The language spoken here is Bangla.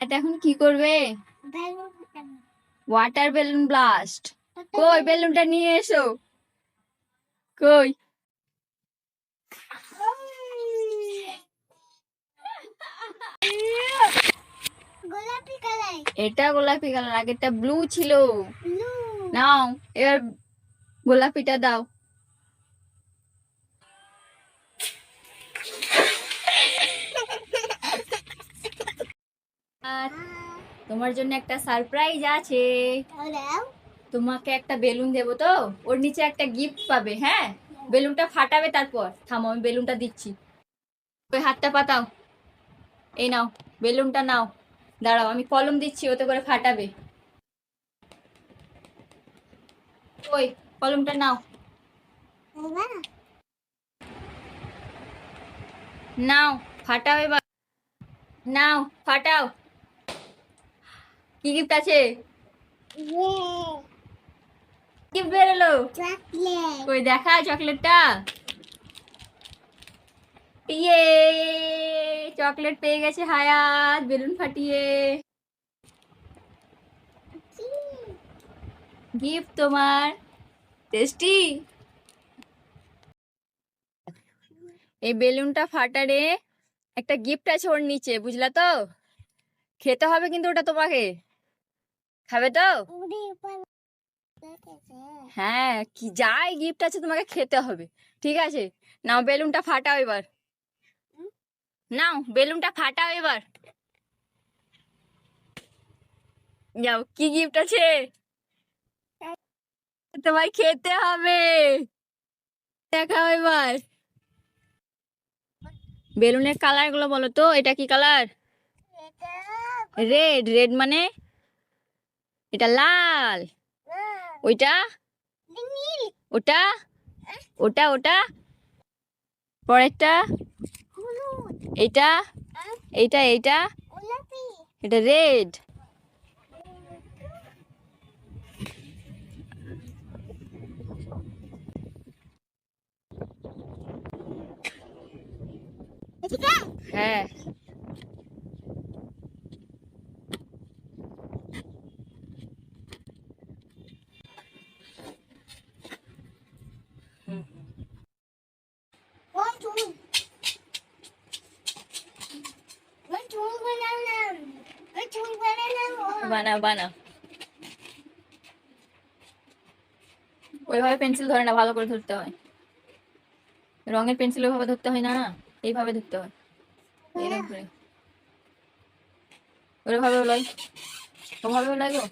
এটা এখন কি করবে? Water balloon blast. কই বেলুনটা নিয়ে এসো। কই? গোলাপি কালার। এটা গোলাপি কালার, আগেরটা ব্লু ছিল। নাও এবার গোলাপিটা দাও। আর তোমার জন্য একটা সারপ্রাইজ আছে। তোমাকে একটা বেলুন দেবো তো, ওর নিচে একটা গিফট পাবে। হ্যাঁ, বেলুনটা ফাটাবে, তারপর থামো, আমি বেলুনটা দিচ্ছি। ওই হাতটা পাতাও, এই নাও বেলুনটা নাও। দাঁড়াও, আমি কলম দিচ্ছি, ওতে করে ফাটাবে। ওই কলমটা নাও, নাও ফাটাও এবার। নাও ফাটাও। কি গিফট আছে? গিফট বেরোলো। কই দেখা চকলেটটা। ইয়ে, চকলেট পেয়ে গেছে হায়াত বেলুন ফাটিয়ে। গিফট তোমার। টেস্টি। এই বেলুনটা ফাটারে একটা গিফট আছে ওর নিচে, বুঝলা তো? খেতে হবে কিন্তু ওটা তোমাকে। খাবে তো? হ্যাঁ, কি যাই গিফট আছে তোমাকে খেতে হবে। ঠিক আছে, নাও বেলুনটা ফাটাও এবার। নাও বেলুনটা ফাটাও এবার। যাও, কি গিফট আছে? তোমায় খেতে হবে। দেখাও এবার। বেলুনের কালার গুলো বলো তো, এটা কি কালার? রেড। রেড মানে এটা লাল। ওইটা? ওটা? ওটা ওটা? পরেরটা? এইটা? এইটা এইটা? এটা রেড। হ্যাঁ। বানা বানা। ওইভাবে পেন্সিল ধরে না, ভালো করে ধরতে হয়। রঙের পেন্সিল ওইভাবে ধরতে হয় না, না এইভাবে ধরতে হয়। এইরকম করে ওইভাবে ওলাই, ওভাবে ওলাই গো।